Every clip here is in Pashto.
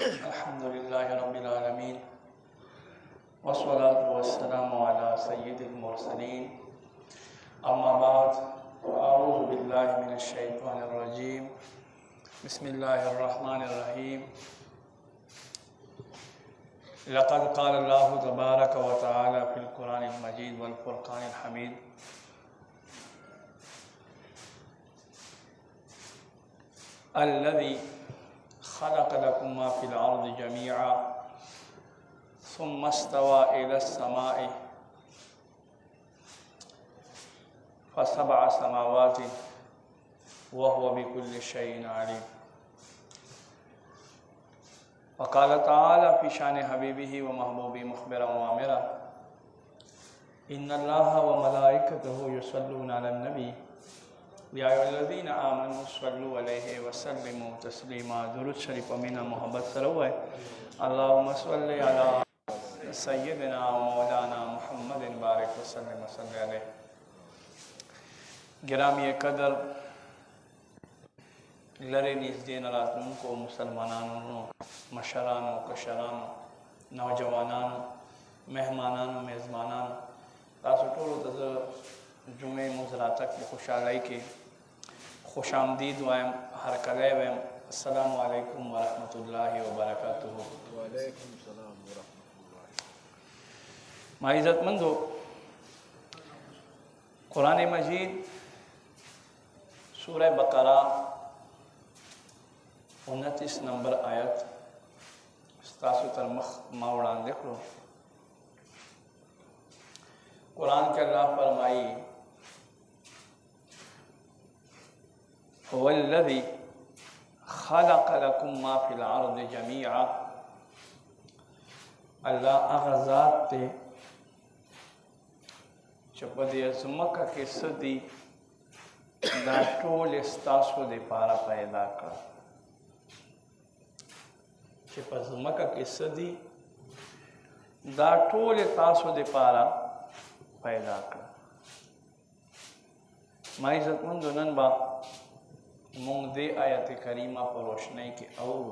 अल्हम्दुलिल्लाहि रब्बिल आलमीन वस्सलातु वस्सलामु अला सय्यिदिल मुरसलीन अम्मा बाद अऊज़ु बिल्लाहि मिनश शैतानिर रजीम बिस्मिल्लाहिर रहमानिर रहीम लक़द क़ाल अल्लाहु तबारक व तआला फ़िल क़ुरानिल मजीद वल फ़ुरक़ानिल हमीद अल्लज़ी खलक़ लकुम मा फ़िल अर्ज़ि जमीअ सुम्मा इस्तवा इलस समाइ फसबअ समावातिन व हुवा बिकुल्लि शैइन अलीम। वक़ाल तआला फ़ी शान हबीबिही व महबूबी मुख़बिरन व आमिरा इन्नल्लाहा व मलाइकतहु युसल्लूना अलन नबी या अय्युहल्लज़ीना आमनू सल्लु अलैहि व सल्लिमू तस्लीमा। दुरूद शरीफ अमीना मोहब्बत से हुआ है। अल्लाहुम्मा सल्लि अला सय्यिदिना व मौलाना मुहम्मदिन बारिक व सल्लिम व सल्लि अलैहि। गिरामी कदर लरे निज़दे नरातनुको मुसलमानानो मशरानो कशरानो नौजवानानो मेहमानानो मेज़बानानो तासु टोलो तज़ जुमे मुज़रातक खुशालाई के खुश आमदीद वायम हर कले वयम अस्सलामु अलैकुम व रहमतुल्लाहि व बरकातुहू। वालेकुम सलाम व रहमतुल्लाह। माइज़तमंदो, कुरान मजीद सूरह बकरा 29 नंबर आयत स्तासु तरमख मावड़ान देख लो। कुरान के अल्लाह फरमाई वल्लज़ी खलक़ लकुम मा फ़िल अर्ज़ि जमीअ। अल्लाह अग़ज़ात ते चपदे ज़मक के सदी दा टोल स्तासु दे पारा पैदा कर ज़मक के सदी दा टोल तासु दे पारा पैदा कर। माई इज़्ज़तमंदो नन बा मुंग दे आयत करीमा पर रोशनी के और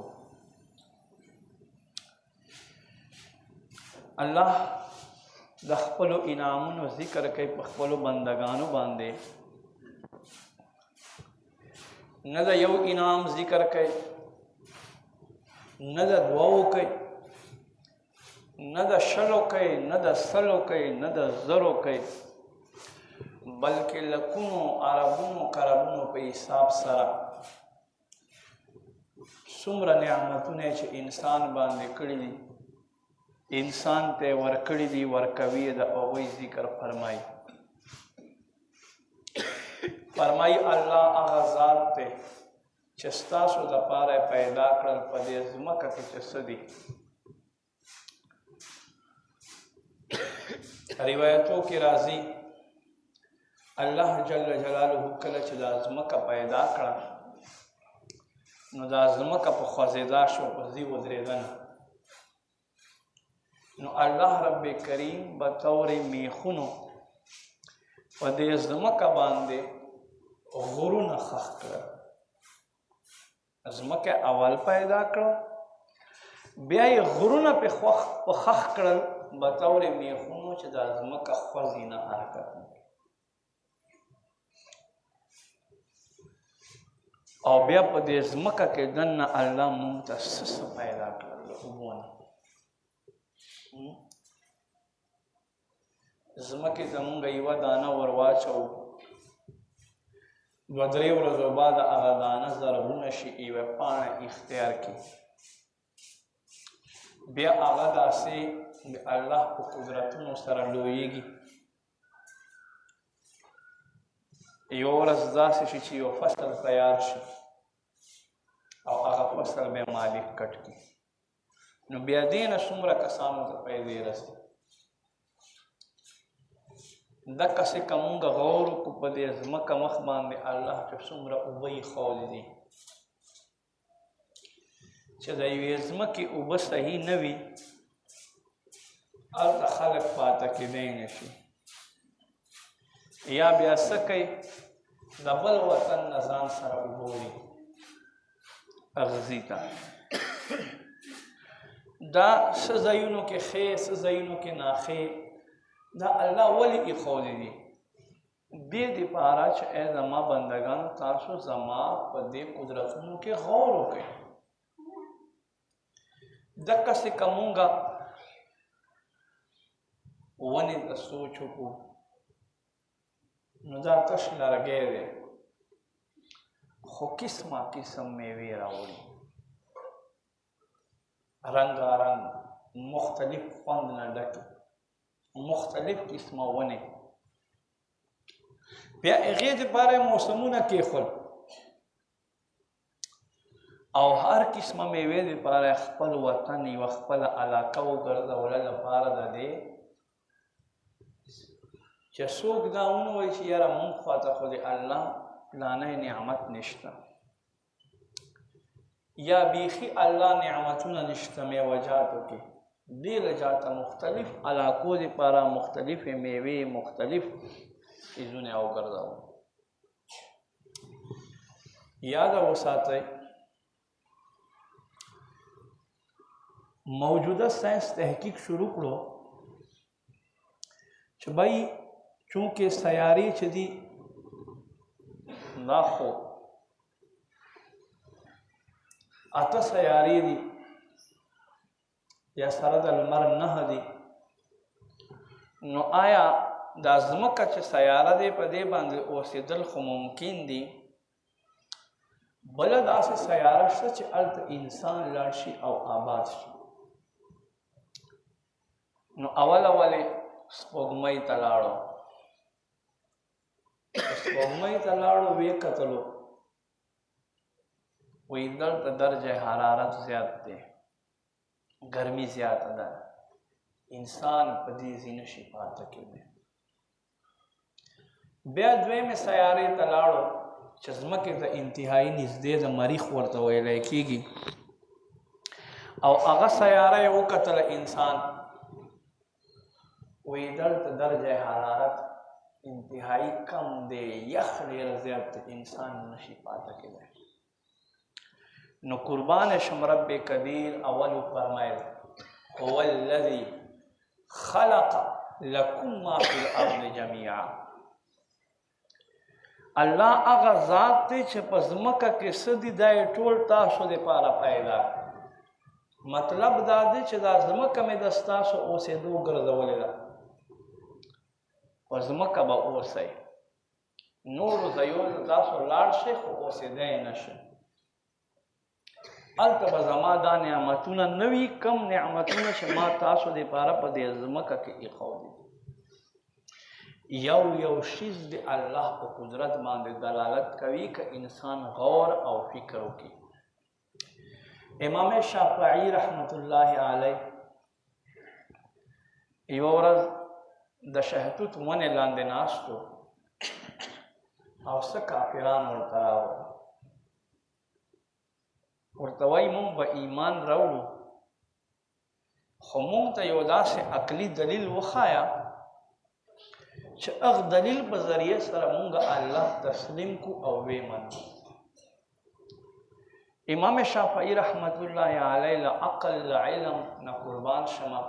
अल्लाह द खपलो इनामुनो जिक्र के खपलो बंदगानो बांधे न द यौ इनाम जिक्र के न द दुआओ के न द शलो के न द सलो के न द ज़रो के बल्कि लकुनो अरबुनो करबुनो पे हिसाब सरा सुमरा नियामतुने च इंसान बांधे कड़ी दी इंसान ते वरकड़ी दी वरकवी द ओवई जिक्र फरमाई अल्लाह अग़ज़ात ते चस्तासु द पारे पैदा करल पदे ज़मक के चसदी। रिवायतों की राजी अल्लाह जल्ल जलालुहु कल च दा ज़मक पैदा करा नो दा ज़मक प ख़ज़ेदा शो पज़ी वज़रेदन नो अल्लाह रब्बे करीम बतौर मेखुनो पदे ज़मक बांधे गुरुन खख कर ज़मक अवल पैदा कर ब्याई गुरुन पे खख कर बतौर मेखुनो च दा ज़मक ख़ज़ीना हरकत और ब्या पदे ज़मक के दन अल्लाह मुतसस पैदा कर उबोना ज़मक ज़मंग यवा दाना वरवाचो वदरे वरज़ो बाद आगा दाना ज़रबुन शी इवा पान इख्तियार की ब्या आगा दासे अल्लाह को कुदरतुनो सर लोयेगी यो रज़दा से शी यो फसल तैयार शी और आगा फसल में मालिक कट की नो ब्यादीन सुमरा कसानो तो पैदे रसी दक से कमुंगा गौर को पदे ज़मक मख बांधे अल्लाह के सुमरा उबई खौल दी चदाई ज़मक की उब सही नवी अल खलक पाता के देने शी या ब्या सके दबल वतन नजान सर उबोरी अगजीता دا څه ځایونو کې ښې څه ځایونو کې ناښې دا الله ولې ایښودې دي دې دپاره چې ای زما بندګانو تاسو زما په دې قدرتونو کې غور وکړئ دقسې که مونږه ونې ته سوچ وکړو نو دا تش لرګی دی خو قسمه قسم میوې راوړي رنګارنګ مختلف خوند نه ډکې مختلف قسمه ونې بیا هغې دپاره موسمونه کېښول او هر قسمه میوې دپاره خپل وطن یوه خپله علاقه وګرځوله لپاره د دې چې څوک دا ونوایي چې یاره مونږ خواته خو د الله پلانی نعمت نشته یا بیخي الله نعمتونه نشته میوجاتو کې دې لجاته مختلف علاقو دپاره مختلفې میوې مختلف څیزونه وګرځوو یاد وساتئ موجوده ساینس تحقیق شروع کړو چې بھائی چونکه سیارې چې دي دا خو اته سیارې دي یا سره د لمر 9 دي نو آیا دا ځمکه چې سیاره دی په دې باندې اوسېدل خو ممکن دي بله داسې سیاره شته چې هلته انسان لاړ شي او آباد شي نو اول سپوږمۍ ته لاړو سپوږمۍ ته لاړو ویې کتلو وایي دلته درجه حرارت زیات دی ګرمي زیاته ده انسان په دې ځای نشي پاته کېدی بیا دویمې سیارې ته لاړو چې ځمکې ته انتهایي نږدې د مریخ ورته ویلی کېږي او هغه سیاره یې وکتله انسان وی دلته درجه حرارت انتهایی کم دی یخ ډیر زیات انسان نشي پاته کېدی نو قربان شم رب کبیر اول فرمایل هو الذي خلق لكم ما في الارض جميعا الله هغه ذات دی چې په ځمکه کې څه دي دا یې ټول تاسو دپاره پیدا مطلب دا دی چې دا ځمکه مې د ستاسو اوسېدو ګرځولې ده په ځمکه به اوسئ نورو ځایونو ته تاسو لاړ شئ خو اوسېدی نه شئ هلته به زما دا نعمتونه نه وي کم نعمتونه چې ما تاسو دپاره په دې ځمکه کې ایښودي یو یو شیز د الله په قدرت باندې دلالت کوي که انسان غور او فکر وکړي امام شافعي رحمت الله علیه یوه ورځ د شهتوت ونې لاندې ناستو او څه کافران ورته راغلل ورته وایي مونږ به ایمان راوړو خو مونږ ته یو داسې عقلي دلیل وښایه چې هغه دلیل په ذریعه سره مونږ الله تسلیم کو او ویې منو امام شافعي رحمت الله علیه له عقل له علم نه قربان شمه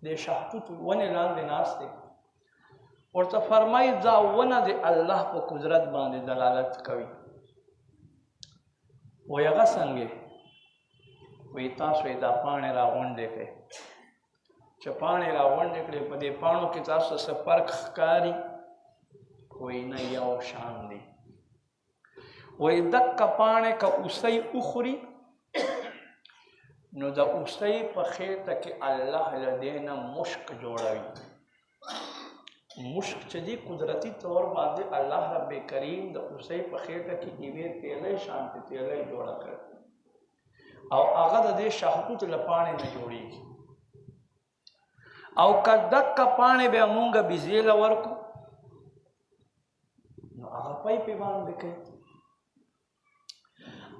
د شهتوت ونې لاندې ناست دی ورته فرمایي دا ونه د الله په قدرت باندې دلالت کوي وایي هغه څنګه وایي تاسو یې دا پاڼې راغونډې کړئ چې پاڼې راغونډې کړې په دې پاڼو کې تاسو څه فرق ښکاري وایي نه یو شان دی وایي دقه پاڼې که اوسۍ وخوري نو د اوسۍ په خېټه کې الله له دې نه مشک جوړوي مشک چې دی قدرتي طور باندې الله رب کریم د اوسۍ په خېټه کې یوې تیلۍ شانتې تیلۍ جوړه کړه او هغه د دې شهتوت له پاڼې نه جوړېږي او که دقه پاڼې بیا مونږ بیزې له ورکړو نو هغه پیپې باندې کوي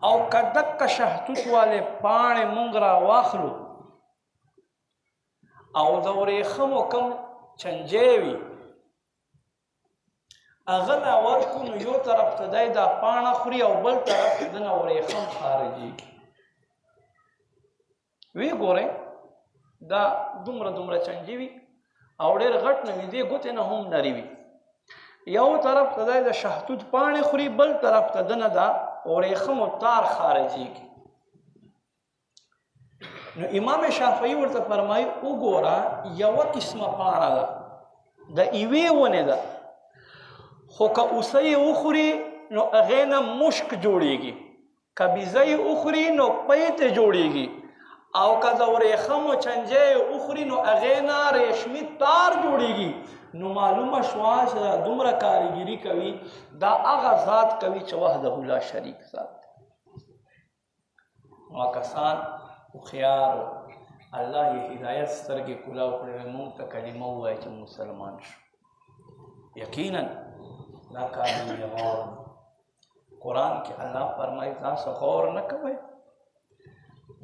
او که دقه شهتوت والې پاڼې مونږ را واخلو او د ورېښمو کوم چنجې وي هغه را ورکړو نو یو طرف ته دی دا پاڼه خوري او بل طرف ته دنه ورېښم خارجېږي وی ګورئ دا دومره چنجي وي او ډېر غټ نه وي، دې ګوتې نه هم نري وي. یو طرف ته دی د شهتوت پاڼې خوري، بل طرف ته دنه دا ورېښمو تار خارجېږي. نو امام شافعي ورته فرمایي وګوره یوه قسمه پاڼه ده، د یوې ونې ده، خو که اوسه یې وخوري نو هغې نه مشک جوړېږي، که بیزه یې وخوري نو پی ترې جوړېږي، او که د ورېښمو چنجه یې وخوري نو هغې نه ریشمي تار جوړېږي. نو معلومه شوه چې دا دومره کاریګري کوي دا هغه ذات کوي چې وحده لا شریک ذات. نو کسان هوښیار الله یې هدایت سترګې کلاو کړې موږ ته کلمه ووایه چې مسلمان شو. یقینا دا کار یې غور قرآن کې الله فرمایي تاسو غور نه کوئ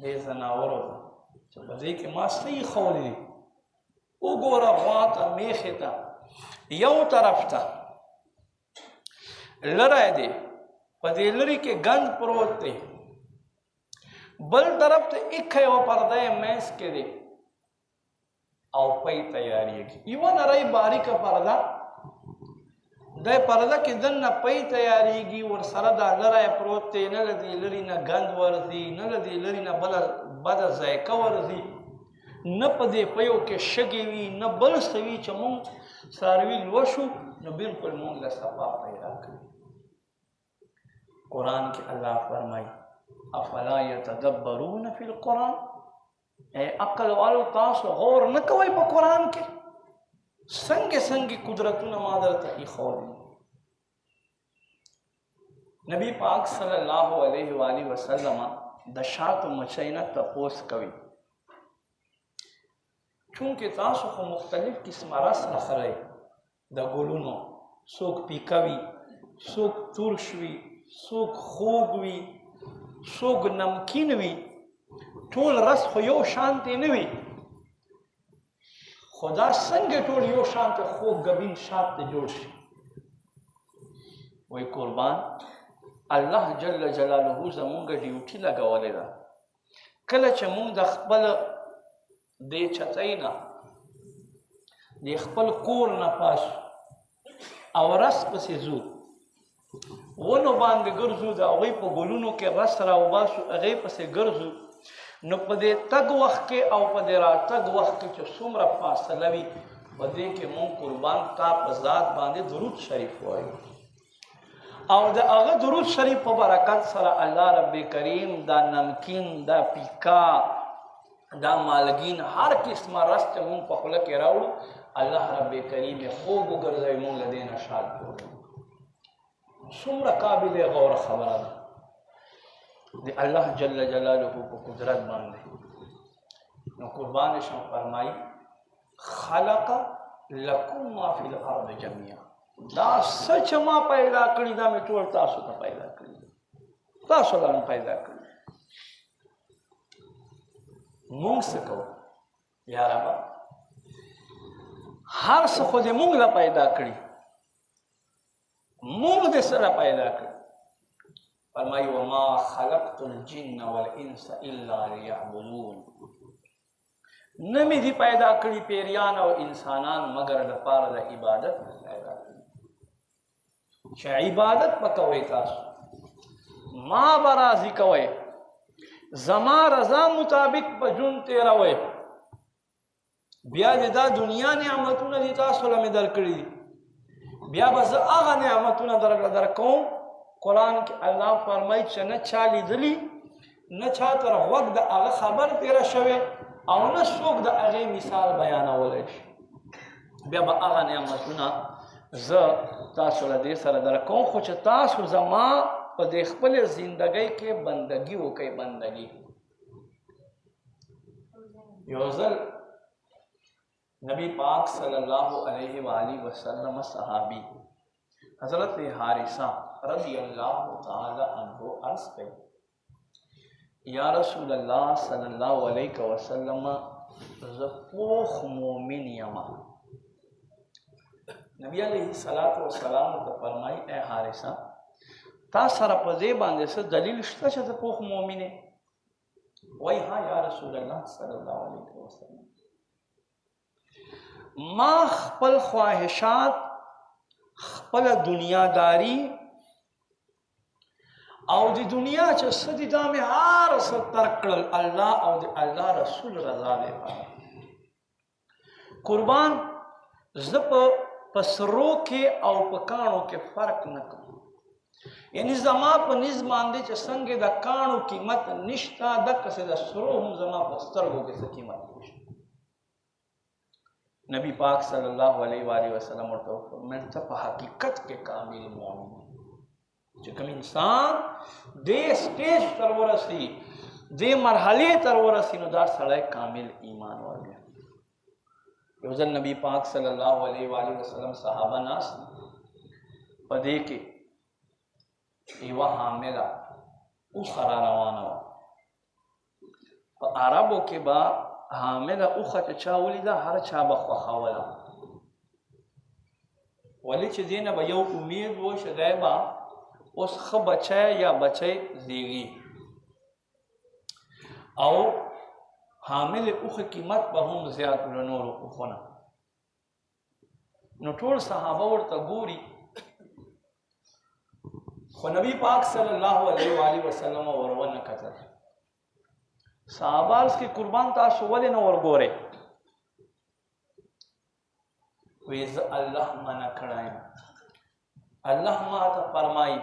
دې ځناورو ته چې په دې کې ما صحیح ښودي دي. وګوره غوا ته میخې ته یو طرف ته لری دی، په دې لري کې ګند پروت دی، بل طرف ته ایکه یوه پرده یې منځ کې دی او پی تیارېږي. یوه نری باریکه پرده دی، پرده کې دننه پی تیارېږي، ورسره دا لری پروت دی، نه له دې لرې نه ګند ورځي، نه له دې لرې نه بده ذایقه ورځي، نه په دې پیو کې شګې وي، نه بل څه وي چې مونږ څاروي لوشو نو بلکل مونږ له صفا پیدا کړي. قرآن کې الله فرمایي افلا یتدبرون فی القرآن، ای عقل والو تاسو غور نه کوئ په قرآن کې؟ څنګه قدرتونه ما درته ایښودي. نبی پاک صلی الله علیه و آله وسلم د شاتو مچۍ نه تپوس کوي، چونکې تاسو خو مختلف قسمه رس اخلئ د ګلونو، څوک پیکه وي، څوک ترش وي، څوک خوږ وي، څوک نمکین وي، ټول رس خو یو شانتې نه وي. خو دا څنګه ټول یو شانته خوږ ګبین شات ته جوړ شي؟ وایي قربان الله جل جلاله زمونږ ډیوټي لګولې ده. کله چې مونږ د خپل دې چتۍ نه د خپل کور نه پاس او رس پسې ځو، ونو باندې ګرځو، د هغوی په ګلونو کې رس راوباسو، هغې پسې ګرځو، نو په دې تګ وخت کې او په دې راتګ وخت کې چې څومره فاصله وي، په دې کې مونږ قربان تا په ذات باندې درود شریف وایو، او د هغه درود شریف په برکت سره الله رب کریم دا نمکین، دا پیکا، دا مالګین، هر قسمه رس چې مونږ په خوله کې راوړو الله رب کریم یې خوږ وګرځوي، مونږ له دې نه شاد کړو. څومره قابل غور خبره ده د الله جل جلاله په قدرت باندې. نو قربان شم فرمایي خلق لکم ما فی الارض جميعا، دا څه چې ما پیدا کړي دا مې ټول تاسو ته پیدا کړي، تاسو له پیدا کړي. مونږ څه کوو یا ربه؟ هر څه خو دې مونږ له پیدا کړي، مونږ دې سره پیدا کړي. فرمایي وما خلقت الجن والانس الا ليعبدون، نه مې دي پیدا کړي پیریان او انسانان مګر لپاره د عبادت پیدا کړي، چې عبادت به کوئ تاسو، ما به راضي کوئ، زما رضا مطابق به ژوند تېروئ. بیا دې دا دنیا نعمتونه دي تاسو له مې درکړي دي، بیا به زه هغه نعمتونه درکوم. قرآن کې الله فرمایي چې نه چا لیدلي، نه چا تر غوږ د هغه خبر تېره شوې، او نه څوک د هغې مثال بیانولی شي. بیا به هغه نعمتونه زه تاسو له دې سره درکوم، خو چې تاسو زما په دې خپلې زندګۍ کې بندګي وکړئ. بندګي یو ځل نبی پاک صلی الله علیه و آله وسلم صحابی حضرت حارثہ رضی اللہ تعالی عنہ عرض پہ یا رسول اللہ صلی اللہ علیہ وسلم زپوخ مومن یما. نبی علیہ السلام ته فرمائی اے حارثہ تا سره په دې باندې څه دلیل شته چې ته پوخ مؤمن یې؟ وای ها یا رسول الله صلی الله علیه وسلم ما خپل خواهشات خپل دنیاداری او د دنیا چې سدي دا مې هر څه ترک کړل الله او د الله رسول رضا لپاره قربان زه په سرو کې او په کاڼو کې فرق نه کوم یعنی زما په نظ باندې چې څنګه د کاڼو قیمت نشته دقسې د سرو هم زما په سترګو کې څه قیمت نشته نبی پاک صلی الله علیه و آله وسلم ورته وفرمایل ته په حقیقت کې کامل مؤمن چې کوم انسان دې سټیج تر ورسي دې مرحلې تر ورسي نو دا سړی کامل ایمان ورګي یو ځل نبی پاک صلی الله علیه و آله وسلم صحابه ناس په دې کې یوه حامله اوښه را روانه وه په عربو کې به حامله اوښه چې چا ولیده هر چا به خوښوله ولې چې دې نه به یو امید و چې دی به اوس ښه بچی یا بچی زیږي او حامل اوښه قیمت به هم زیات له نورو اوښو نه نو ټول صحابه ورته ګوري خو نبی پاک صلی الله علیه و آله وسلم ورونه کتل صحابه عرض کې قربان تاسو ولې نه ورګورئ وی زه الله منع کړی الله ما ته فرمایي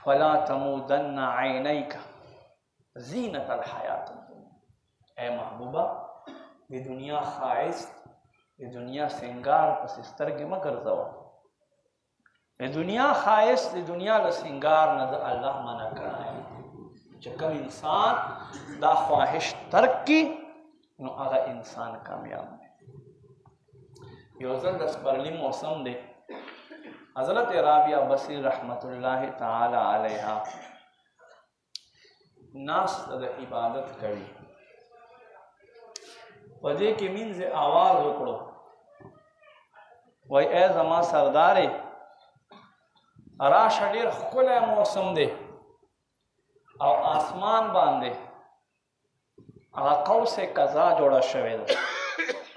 فلا تمودن عینیک زینت الحیات الدنیا اے محبوبہ د دنیا ښایست د دنیا سنگار پسې سترګې مه ګرځوه د دنیا ښایست د دنیا له سنگار نه د الله منع کړی چې کوم انسان دا خواهش ترک کړي نو هغه انسان کامیاب دی یو ځل د سپرلي موسم دی حضرت رابعه بصری رحمت الله تعالی علیها ناس د عبادت کوي په دې کې منځ آواز وکړو وای ای زما سردارې راشه ډېر ښکلی موسم دی او آسمان باندې هغه قوس قزا جوړه شوې ده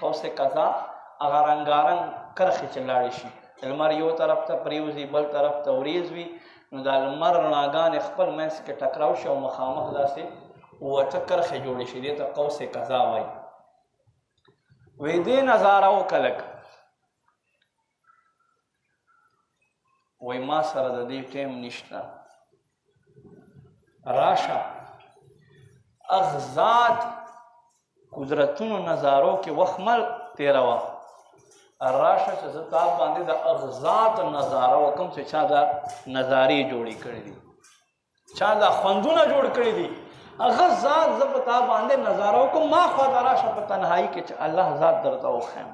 قوس قزا هغه رنګارنګ کرښې چې لاړې شي لمر یو طرف ته پریوزي بل طرف ته وریځ وي نو دا لمر رڼاګانې خپل منځ کې ټکراو شي او مخامخ داسې اوته کرښې جوړې شي دې ته قوس قزا وایي وی دې نظاره وکړه لږ وی ما سره د دې ټیم نشته راشه اغزاد قدرتونو نظارو کې وخت مل تېروه راشه چې زه تا باندې د اغزاد نظاره وکړم چې چا دا نظارې جوړې کړې دي چا دا خوندونه جوړ کړي دي هغه ذات زه په تا باندې نظاره وکړم ما خوا ته راشه په تنهایي کې چې الله ذات درته وښیم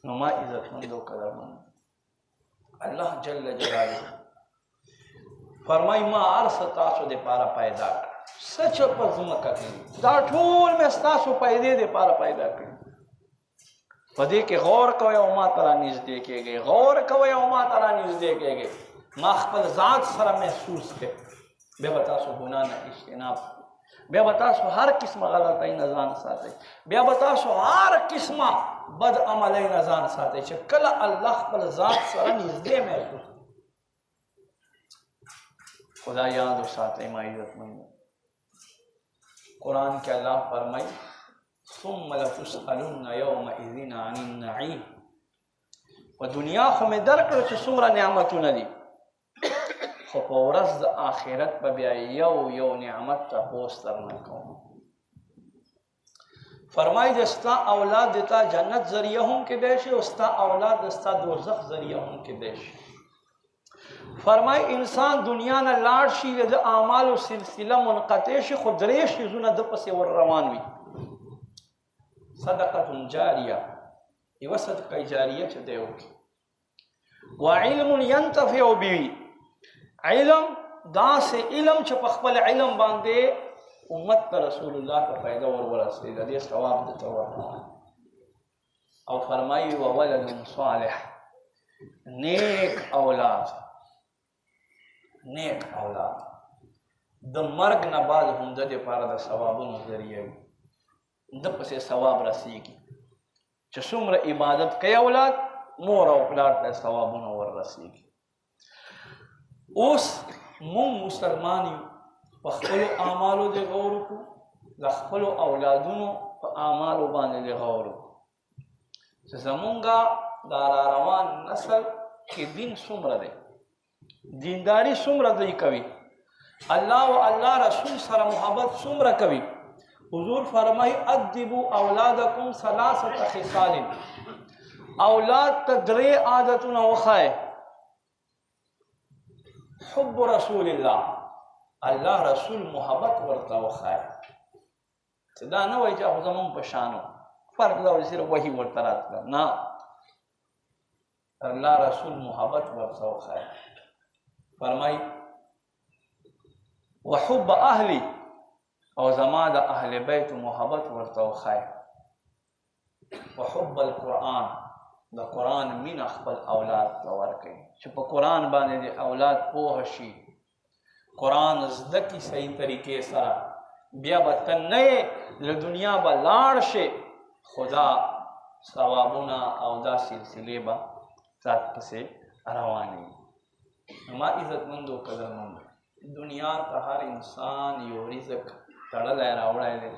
نو ما عزتمند او قدرمند الله جل جلاله فرمای ما هر څه تاسو دپاره پیدا کړ څه چې په ځمکه کې دا ټول مې ستاسو پیدې دپاره پیدا کړي په دې کې غور کوئ او ما ته رانږدې کېږئ غور کوئ او ما ته رانږدې کېږئ ما خپل ذات سره محسوس کړئ بیا به تاسو ګناه نه اجتناب بیا به تاسو هر قسمه غلطۍ نه ځان ساتئ بیا به تاسو هر قسمه بد عملۍ نه ځان ساتئ چې کله الله خپل ذات سره نږدې محسوس خدا یاد وساتئ ما عزتمند قرآن کې الله فرمایي ثم لتسألن يومئذ عن النعيم په دنیا خو مې درکړو چې څومره نعمتونه دي خو په ورځ د آخرت به بیا یو نعمت تپوس درنه کوم فرمایي د ستا اولاد د تا جنت ذریعه هم کیدی شي او ستا اولاد د ستا دوزخ ذریعه هم کیدی شي فرمایي انسان دنیا نه لاړ شي د اعمالو سلسله منقطع شي خو درې شیزونه د پسې ور روان وي صدقه جاریه یوه صدقه جاریه چې دی وکړي وعلم ینتفع به علم داسې علم چې په خپل علم باندې امت ته رسول الله ته فایده ورسېږي د دې ثواب درته ورکوي او فرمایي وولد صالح نیک اولاد د مرګ نه بعد هم د دپاره د ثوابونو ذریعه وي ده پسې ثواب رسېږي چې څومره عبادت کوي اولاد مور او پلار ته ثوابونه ور رسېږي اوس مونږ مسلمان یو په خپلو اعمالو دې غور وکړو د خپلو اولادونو په اعمالو باندې دې غور وکړو چې زمونږ دا راروان نسل کې دین څومره دی دینداري څومره دوی کوي الله او الله رسول سره محبت څومره کوي حضور فرمایي ادبوا اولادکم ثلاثه خصال اولاد ته درې عادتونه وښایه حب رسول الله الله رسول محبت ورته وښایه چې دا نه وایي چې خو زمونږ په شانو فرق دا صرف وحي ورته راتله نه الله رسول محبت ورته وښایه فرمایي وحب اهلی او زما د اهل بیت محبت ورته وښایه وحب القرآن د قرآن مینه خپل اولاد ته ورکوي چې په قرآن باندې د اولاد پوهه شي قرآن زده کړي صحیح طریقې سره بیا به ته نه یې له دنیا به لاړ شي خدا ثوابونه او دا سلسلې به ذات پسې روانې ما عزتمندو قدرمندو دنیا ته هر انسان یو رزق تړلی راوړی دی